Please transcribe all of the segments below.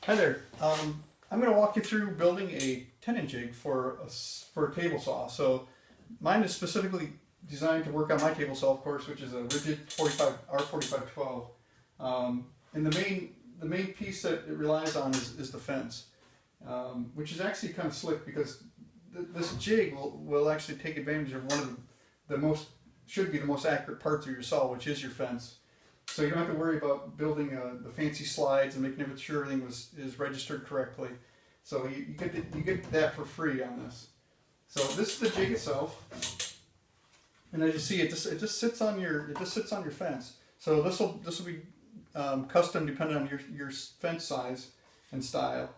Hi there. I'm going to walk you through building a tenon jig for a table saw. So mine is specifically designed to work on my table saw, of course, which is a rigid R4512. And the main piece that it relies on is the fence, which is actually kind of slick because this jig will actually take advantage of one of should be the most accurate parts of your saw, which is your fence. So you don't have to worry about building the fancy slides and making sure everything is registered correctly. So you get that for free on this. So this is the jig itself, and as you see, it just sits on your fence. So this will be custom depending on your fence size and style.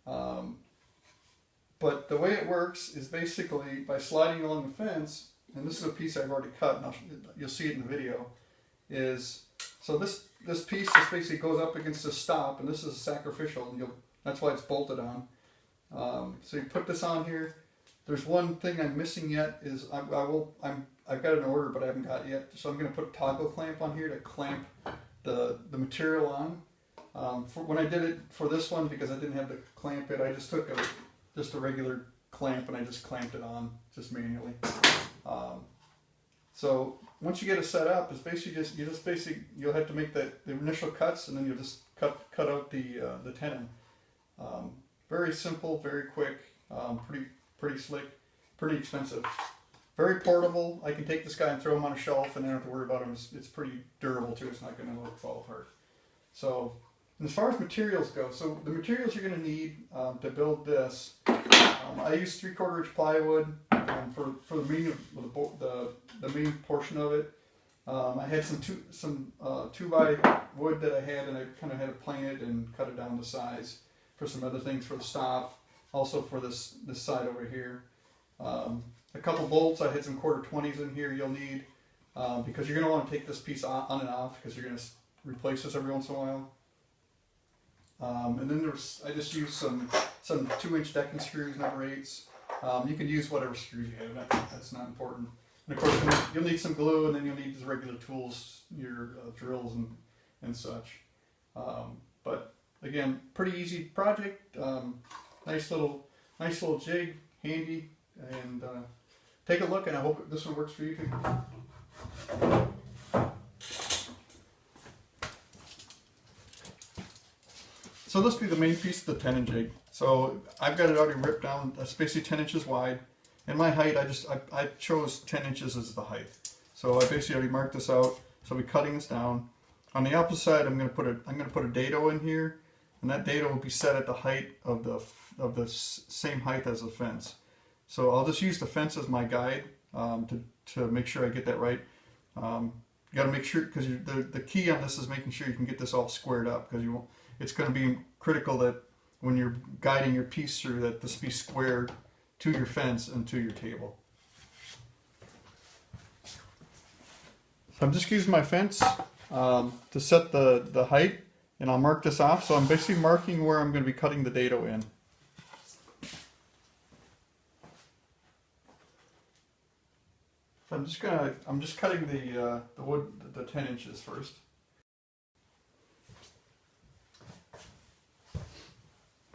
But the way it works is basically by sliding along the fence, and this is a piece I've already cut, and you'll see it in the video. So this piece just basically goes up against the stop, and this is a sacrificial, and that's why it's bolted on. So you put this on here. There's one thing I'm missing yet is I've got an order, but I haven't got it yet. So I'm going to put a toggle clamp on here to clamp the material on. When I did it for this one, because I didn't have to clamp it, I just took a regular clamp and I just clamped it on just manually. So once you get it set up, it's basically you'll have to make the initial cuts, and then you'll just cut out the tenon. Very simple, very quick, pretty slick, pretty expensive, very portable. I can take this guy and throw him on a shelf, and I don't have to worry about him. It's pretty durable too. It's not going to fall apart. So, and as far as materials go, so the materials you're going to need to build this, I use 3/4 inch plywood for the main portion of it. I had some 2x wood that I had, and I kind of had it planted and cut it down to size for some other things for the stop. Also for this side over here. A couple bolts. I had some 1/4-20s in here you'll need because you're going to want to take this piece on and off because you're going to replace this every once in a while. And then I just used some 2-inch decking screws, number 8s. You can use whatever screws you have. That's not important. And of course, you'll need some glue, and then you'll need the regular tools, your drills and such. But again, pretty easy project. Nice little jig, handy, and take a look. And I hope this one works for you too. So this will be the main piece of the tenon jig. So I've got it already ripped down. It's basically 10 inches wide. And my height, I chose 10 inches as the height. So I basically already marked this out. So I'll be cutting this down. On the opposite side, I'm going to put a dado in here, and that dado will be set at the height of the same height as the fence. So I'll just use the fence as my guide to make sure I get that right. You got to make sure, because the key on this is making sure you can get this all squared up, because it's going to be critical that when you're guiding your piece through, that this be squared to your fence and to your table. So I'm just using my fence to set the height, and I'll mark this off. So I'm basically marking where I'm going to be cutting the dado in. So I'm just cutting the wood, the 10 inches first.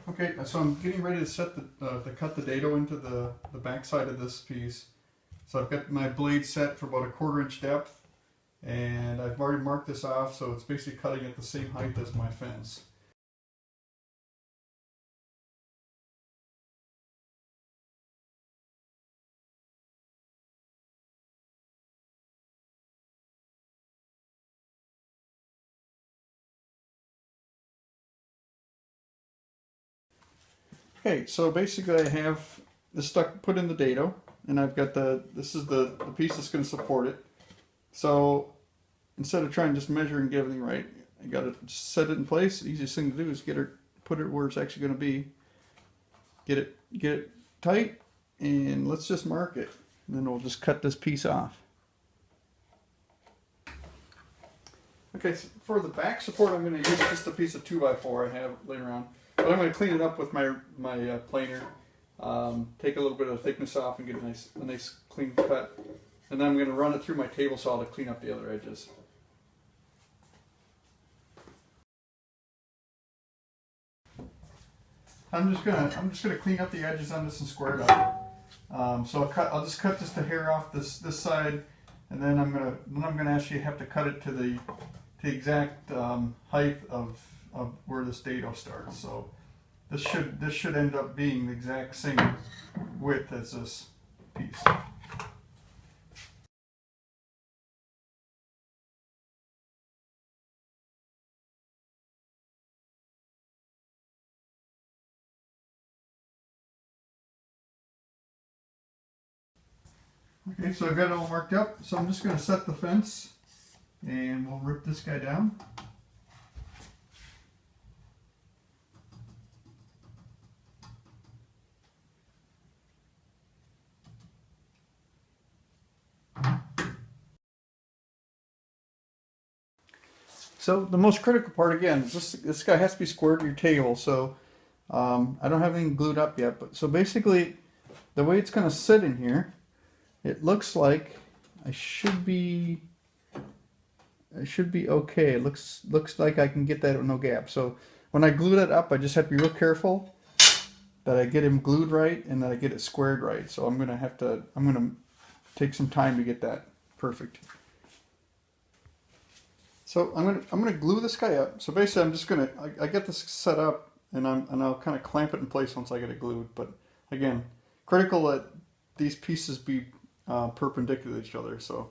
Okay, so I'm getting ready to set to cut the dado into the back side of this piece. So I've got my blade set for about a 1/4 inch depth, and I've already marked this off, so it's basically cutting at the same height as my fence. Okay, so basically I have this put in the dado, and I've got this is the piece that's going to support it. So instead of trying to just measure and get everything right, I got to set it in place. The easiest thing to do is put it where it's actually going to be. Get it tight, and let's just mark it, and then we'll just cut this piece off. Okay, so for the back support, I'm going to use just a piece of 2x4 I have later on. But I'm going to clean it up with my planer, take a little bit of the thickness off and get a nice clean cut. And then I'm going to run it through my table saw to clean up the other edges. I'm just gonna clean up the edges on this and square it up. So I'll just cut just a hair off this side, and then I'm gonna actually have to cut it to the exact height of where this dado starts. So this should end up being the exact same width as this piece. Okay, so I've got it all marked up. So I'm just going to set the fence, and we'll rip this guy down. So the most critical part again is this guy has to be squared to your table. So I don't have anything glued up yet, but so basically the way it's going to sit in here, it looks like I should be okay. It looks like I can get that with no gap. So when I glue that up, I just have to be real careful that I get him glued right and that I get it squared right. So I'm gonna take some time to get that perfect. So I'm gonna glue this guy up. So basically I get this set up and I'll kind of clamp it in place once I get it glued. But again, critical that these pieces be perpendicular to each other. So.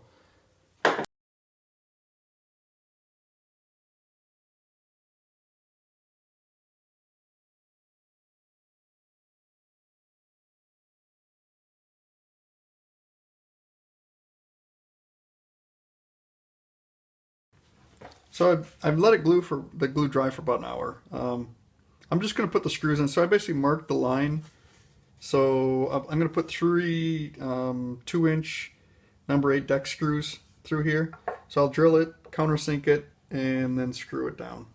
So I've let it the glue dry for about an hour. I'm just going to put the screws in. So I basically marked the line. So I'm going to put three 2-inch number 8 deck screws through here. So I'll drill it, countersink it, and then screw it down.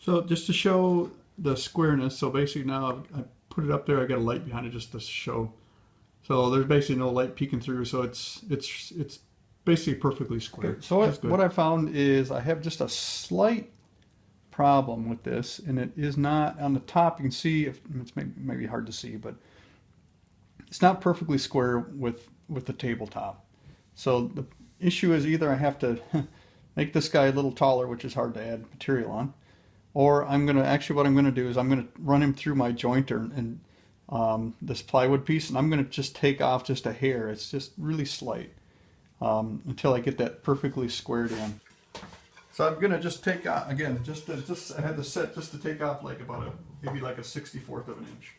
So just to show the squareness, so basically now I put it up there, I got a light behind it just to show. So there's basically no light peeking through, so it's basically perfectly square. Okay, so what I found is I have just a slight problem with this, and it is not on the top. You can see if it's maybe hard to see, but it's not perfectly square with the tabletop. So the issue is either I have to make this guy a little taller, which is hard to add material on, or what I'm gonna do is I'm gonna run him through my jointer and this plywood piece, and I'm gonna just take off just a hair. It's just really slight until I get that perfectly squared in. So I'm gonna just take out again. I had the set just to take off like maybe like a 64th of an inch.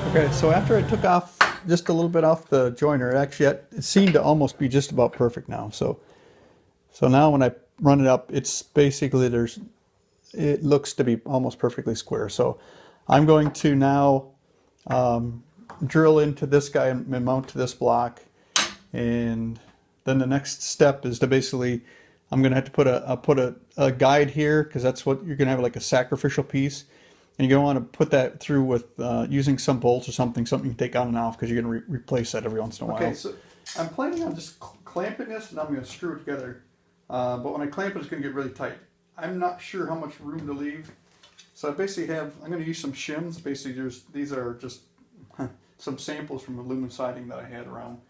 Okay, so after I took off just a little bit off the joiner, it seemed to almost be just about perfect now. So now when I run it up, it's basically it looks to be almost perfectly square. So I'm going to now drill into this guy and mount to this block, and then the next step is to basically I'm going to have to put a guide here, because that's what you're going to have, like a sacrificial piece. And you're going to want to put that through with using some bolts or something you can take on and off, because you're going to replace that every once in a while. Okay, so I'm planning on just clamping this, and I'm going to screw it together. But when I clamp it, it's going to get really tight. I'm not sure how much room to leave. So I basically I'm going to use some shims. Basically, these are just some samples from aluminum siding that I had around.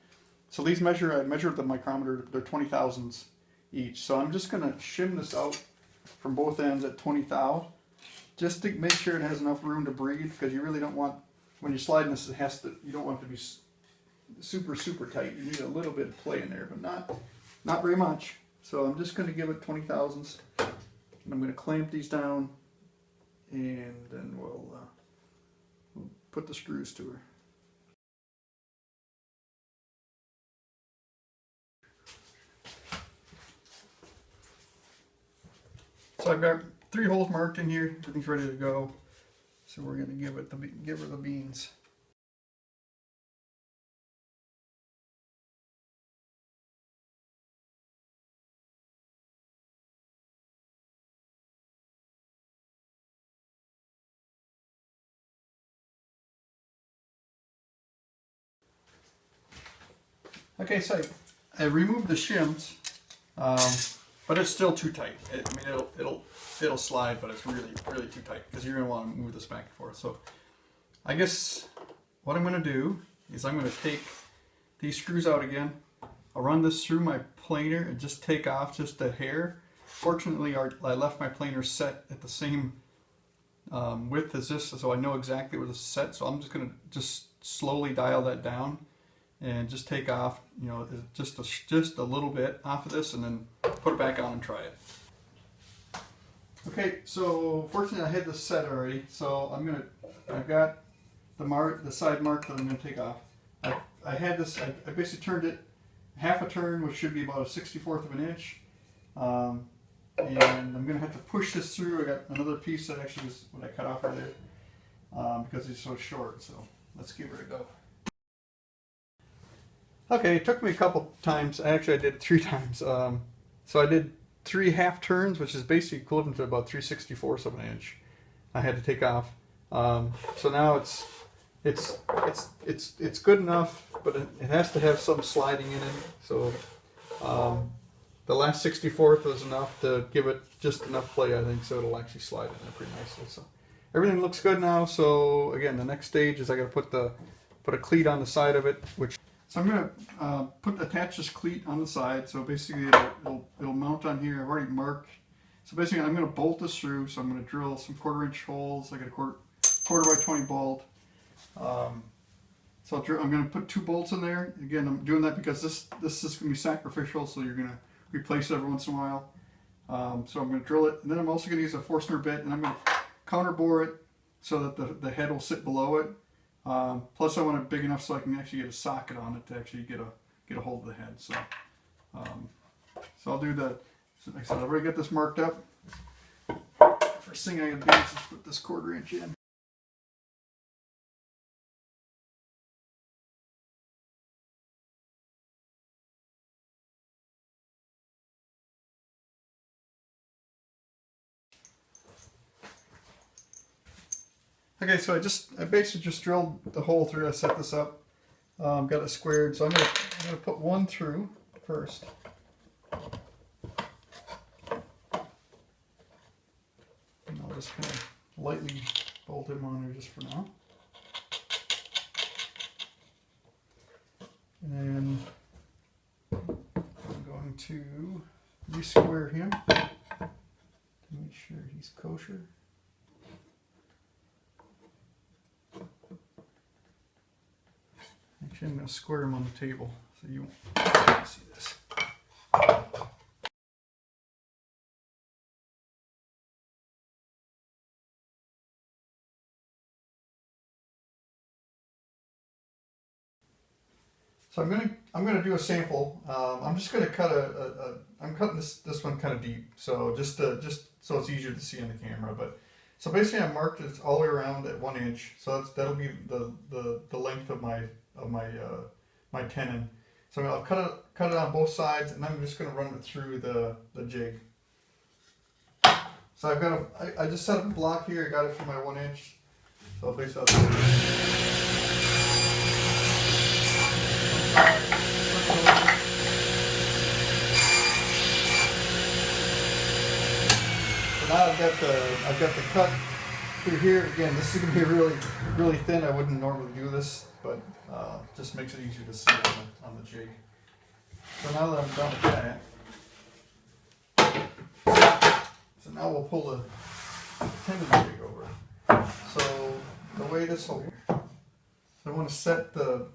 So these I measured the micrometer, they're 20 thousandths each. So I'm just going to shim this out from both ends at 20 thou, just to make sure it has enough room to breathe, because you really don't want, when you're sliding this, you don't want it to be super, super tight. You need a little bit of play in there, but not very much. So I'm just going to give it 20 thousandths, and I'm going to clamp these down, and then we'll put the screws to her. So I've got 3 holes marked in here. Everything's ready to go. So we're going to give her the beans. Okay, so I removed the shims, but it's still too tight. I mean, it'll slide, but it's really too tight because you're gonna want to move this back and forth. So I guess what I'm gonna do is I'm gonna take these screws out again. I'll run this through my planer and just take off just a hair. Fortunately, I left my planer set at the same width as this, so I know exactly where this is set. So I'm just gonna slowly dial that down and just take off, you know, just a little bit off of this, and then put it back on and try it. Okay, so fortunately I had this set already, so I've got the side mark that I'm gonna take off. I had this. I basically turned it half a turn, which should be about a 64th of an inch, and I'm gonna have to push this through. I got another piece that actually was what I cut off of there because it's so short. So let's give it a go. Okay, it took me a couple times. Actually, I did it 3 times. So I did 3 half turns, which is basically equivalent to about 3/64ths of an inch. I had to take off. So now it's good enough, but it has to have some sliding in it. So the last 64th was enough to give it just enough play, I think, so it'll actually slide in there pretty nicely. So everything looks good now. So again, the next stage is I got to put a cleat on the side of it, so I'm going to attach this cleat on the side. So basically it'll mount on here. I've already marked. So basically I'm going to bolt this through. So I'm going to drill some 1/4 inch holes. I got a quarter by 20 bolt. So I'm going to put 2 bolts in there. Again, I'm doing that because this is going to be sacrificial. So you're going to replace it every once in a while. So I'm going to drill it. And then I'm also going to use a Forstner bit, and I'm going to counter bore it so that the head will sit below it. Plus I want it big enough so I can actually get a socket on it to actually get a hold of the head. So so I'll do that. So like I said, I've already got this marked up. First thing I gotta do is just put this 1/4 inch in. Okay, so I basically just drilled the hole through. I set this up, got it squared. So I'm gonna put one through first. And I'll just kind of lightly bolt him on there just for now. And then I'm going to re-square him to make sure he's kosher. Actually, I'm going to square him on the table so you won't see this. So I'm gonna do a sample. I'm just gonna cut I'm cutting this one kind of deep, so just so it's easier to see on the camera. But so basically, I marked it all the way around at 1 inch. So that'll be the length of my tenon. So I'll cut it on both sides, and I'm just gonna run it through the jig. So I just set up a block here. I got it for my 1 inch. So basically, now I've got the cut through here. Again, this is going to be really thin. I wouldn't normally do this, but just makes it easier to see on the jig. So now that I'm done with that, so now we'll pull the tenon jig over. So the way this will, so I want to set the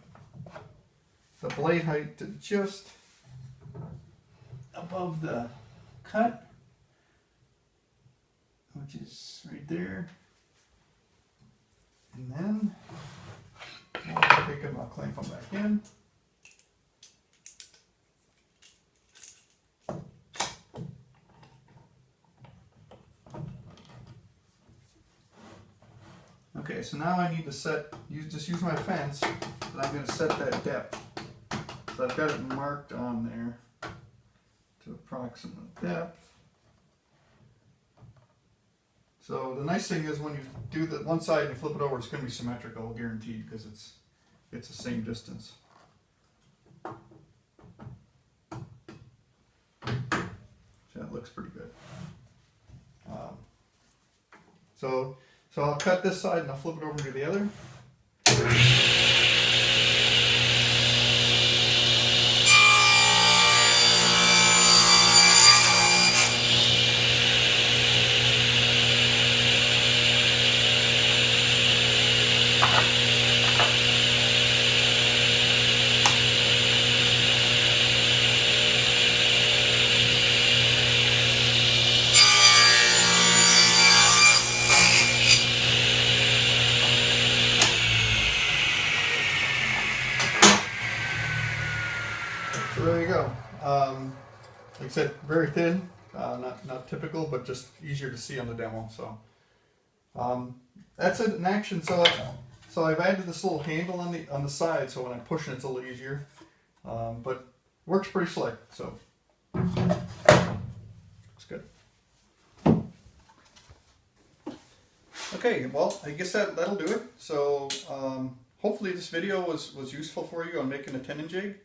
blade height to just above the cut, which is right there. And then I'll take them, I'll clamp them back in. Okay, so now I need to use my fence, but I'm going to set that depth. So I've got it marked on there to approximate depth. So the nice thing is when you do the one side and you flip it over, it's going to be symmetrical, guaranteed, because it's the same distance. that looks pretty good. So I'll cut this side and I'll flip it over to the other. So there you go. Like I said, very thin, not typical, but just easier to see on the demo. So that's it in action. So I've added this little handle on the side, so when I'm pushing, it's a little easier. But works pretty slick. So looks good. Okay, well, I guess that'll do it. So hopefully this video was useful for you on making a tenon jig.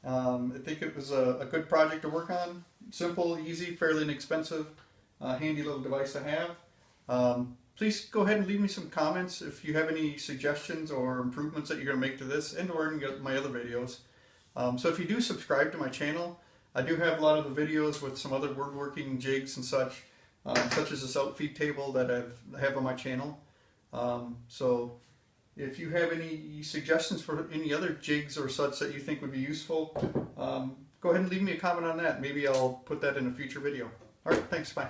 I think it was a good project to work on. Simple, easy, fairly inexpensive, handy little device to have. Please go ahead and leave me some comments if you have any suggestions or improvements that you're going to make to this and or my other videos. So if you do subscribe to my channel, I do have a lot of the videos with some other woodworking jigs and such as this outfeed table that I have on my channel. So if you have any suggestions for any other jigs or such that you think would be useful, go ahead and leave me a comment on that. Maybe I'll put that in a future video. All right, thanks, bye.